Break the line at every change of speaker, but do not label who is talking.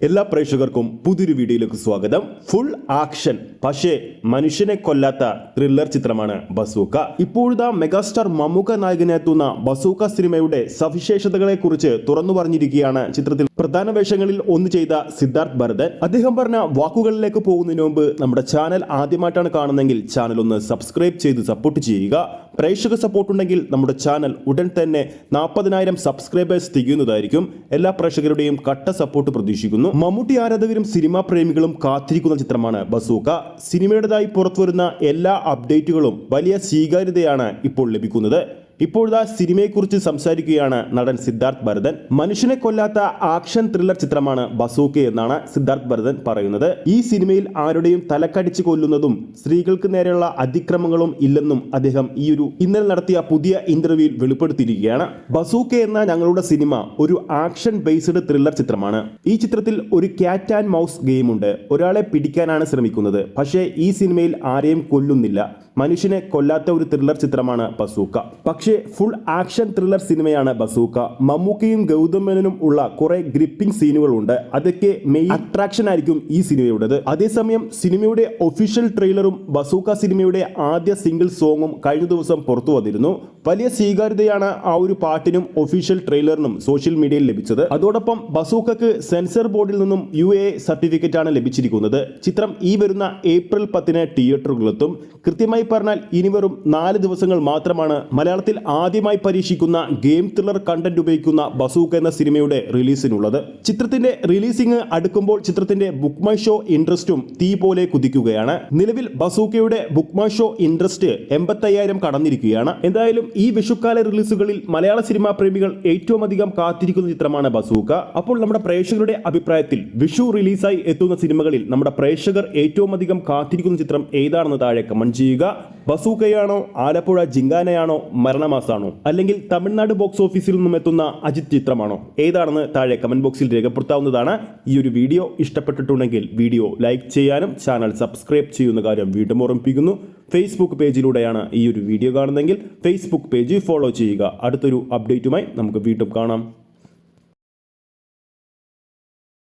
എല്ലാ പ്രേക്ഷകർക്കും പുതിയൊരു വീഡിയോയിലേക്ക് സ്വാഗതം. ഫുൾ ആക്ഷൻ പക്ഷേ മനുഷ്യനെ കൊല്ലാത്ത ത്രില്ലർ ചിത്രമാണ് ബസൂക്ക. ഇപ്പോഴത്തെ മെഗാസ്റ്റാർ മമ്മൂക്ക നായകനെത്തുന്ന ബസൂക്ക സിനിമയുടെ സവിശേഷതകളെ കുറിച്ച് തുറന്നു പറഞ്ഞിരിക്കുകയാണ് ചിത്രത്തിൽ പ്രധാന വേഷങ്ങളിൽ ഒന്ന് ചെയ്ത സിദ്ധാർത്ഥ് ഭരതൻ. അദ്ദേഹം പറഞ്ഞ വാക്കുകളിലേക്ക് പോകുന്നതിന് മുമ്പ് നമ്മുടെ ചാനൽ ആദ്യമായിട്ടാണ് കാണുന്നതെങ്കിൽ ചാനൽ ഒന്ന് സബ്സ്ക്രൈബ് ചെയ്ത് സപ്പോർട്ട് ചെയ്യുക. പ്രേക്ഷക സപ്പോർട്ട് ഉണ്ടെങ്കിൽ നമ്മുടെ ചാനൽ ഉടൻ തന്നെ 40,000 സബ്സ്ക്രൈബേഴ്സ് തികയുന്നതായിരിക്കും. എല്ലാ പ്രേക്ഷകരുടെയും കട്ട സപ്പോർട്ട് പ്രതീക്ഷിക്കുന്നു. മമ്മൂട്ടി ആരാധകരും സിനിമാ പ്രേമികളും കാത്തിരിക്കുന്ന ചിത്രമാണ് ബസൂക്ക. സിനിമയുടേതായി പുറത്തുവരുന്ന എല്ലാ അപ്ഡേറ്റുകളും വലിയ സ്വീകാര്യതയാണ് ഇപ്പോൾ ലഭിക്കുന്നത്. ഇപ്പോഴത്തെ സിനിമയെക്കുറിച്ച് സംസാരിക്കുകയാണ് നടൻ സിദ്ധാർത്ഥ് ഭരതൻ. മനുഷ്യനെ കൊല്ലാത്ത ആക്ഷൻ ത്രില്ലർ ചിത്രമാണ് ബസൂക്ക എന്നാണ് സിദ്ധാർത്ഥ് ഭരതൻ പറയുന്നത്. ഈ സിനിമയിൽ ആരുടെയും തലക്കടിച്ച് കൊല്ലുന്നതും സ്ത്രീകൾക്ക് നേരെയുള്ള അതിക്രമങ്ങളും ഇല്ലെന്നും അദ്ദേഹം ഇന്നലെ നടത്തിയ പുതിയ ഇന്റർവ്യൂവിൽ വെളിപ്പെടുത്തിയിരിക്കുകയാണ്. ബസൂക്ക എന്ന ഞങ്ങളുടെ സിനിമ ഒരു ആക്ഷൻ ബേസ്ഡ് ത്രില്ലർ ചിത്രമാണ്. ഈ ചിത്രത്തിൽ ഒരു ക്യാറ്റ് ആൻഡ് മൗസ് ഗെയിം ഉണ്ട്. ഒരാളെ പിടിക്കാനാണ് ശ്രമിക്കുന്നത്. പക്ഷേ ഈ സിനിമയിൽ ആരെയും കൊല്ലുന്നില്ല. മനുഷ്യനെ കൊല്ലാത്ത ഒരു ത്രില്ലർ ചിത്രമാണ് ബസൂക്ക. പക്ഷേ ഫുൾ ആക്ഷൻ ത്രില്ലർ സിനിമയാണ് ബസൂക്ക. മമ്മൂക്കയും ഗൗതം മേനോനും ഉള്ള കുറെ ഗ്രിപ്പിംഗ് സീനുകളുണ്ട്. അതൊക്കെ മെയിൻ അട്രാക്ഷൻ ആയിരിക്കും ഈ സിനിമയുടേത്. അതേസമയം സിനിമയുടെ ഒഫീഷ്യൽ ട്രെയിലറും ബസൂക്ക സിനിമയുടെ ആദ്യ സിംഗിൾ സോങ്ങും കഴിഞ്ഞ ദിവസം പുറത്തു വന്നിരുന്നു. വലിയ സ്വീകാര്യതയാണ് ആ ഒരു പാട്ടിനും ഒഫീഷ്യൽ ട്രെയിലറിനും സോഷ്യൽ മീഡിയയിൽ ലഭിച്ചത്. അതോടൊപ്പം ബസൂക്കക്ക് സെൻസർ ബോർഡിൽ നിന്നും UA സർട്ടിഫിക്കറ്റ് ആണ് ലഭിച്ചിരിക്കുന്നത്. ചിത്രം ഈ വരുന്ന ഏപ്രിൽ 10 തിയേറ്ററുകളിലെത്തും. കൃത്യമായി പറഞ്ഞാൽ ഇനി വെറും 4 ദിവസങ്ങൾ മാത്രമാണ് മലയാളത്തിൽ ആദ്യമായി പരീക്ഷിക്കുന്ന ഗെയിം ത്രില്ലർ കണ്ടന്റ് ഉപയോഗിക്കുന്ന ബസൂക്ക എന്ന സിനിമയുടെ റിലീസിനുള്ളത്. ചിത്രത്തിന്റെ റിലീസിംഗ് അടുക്കുമ്പോൾ ചിത്രത്തിന്റെ ബുക്ക് മൈ ഷോ ഇൻട്രസ്റ്റും തീ പോലെ കുതിക്കുകയാണ്. നിലവിൽ ബസൂക്കയുടെ ബുക്ക് മൈ ഷോ ഇൻട്രസ്റ്റ് 85,000 കടന്നിരിക്കുകയാണ്. എന്തായാലും ഈ വിഷുക്കാല റിലീസുകളിൽ മലയാള സിനിമാ പ്രേമികൾ ഏറ്റവും അധികം കാത്തിരിക്കുന്ന ചിത്രമാണ് ബസൂക്ക. അപ്പോൾ നമ്മുടെ പ്രേക്ഷകരുടെ അഭിപ്രായത്തിൽ വിഷു റിലീസായി എത്തുന്ന സിനിമകളിൽ നമ്മുടെ പ്രേക്ഷകർ ഏറ്റവും അധികം കാത്തിരിക്കുന്ന ചിത്രം ഏതാണെന്ന് താഴെ കമന്റ് ചെയ്യുക. ബസൂക്കയാണോ, ആലപ്പുഴ ജിങ്കാനയാണോ, മരണമാസാണോ, അല്ലെങ്കിൽ തമിഴ്നാട് ബോക്സ് ഓഫീസിൽ നിന്നും എത്തുന്ന അജിത് ചിത്രമാണോ, ഏതാണെന്ന് താഴെ കമന്റ് ബോക്സിൽ രേഖപ്പെടുത്താവുന്നതാണ്. ഈ ഒരു വീഡിയോ ഇഷ്ടപ്പെട്ടിട്ടുണ്ടെങ്കിൽ വീഡിയോ ലൈക്ക് ചെയ്യാനും ചാനൽ സബ്സ്ക്രൈബ് ചെയ്യുന്ന കാര്യം വീണ്ടും ഓർമ്മിപ്പിക്കുന്നു. ഫേസ്ബുക്ക് പേജിലൂടെയാണ് ഈ ഒരു വീഡിയോ കാണുന്നതെങ്കിൽ ഫേസ്ബുക്ക് പേജ് ഫോളോ ചെയ്യുക. അടുത്തൊരു അപ്ഡേറ്റുമായി നമുക്ക് വീണ്ടും കാണാം.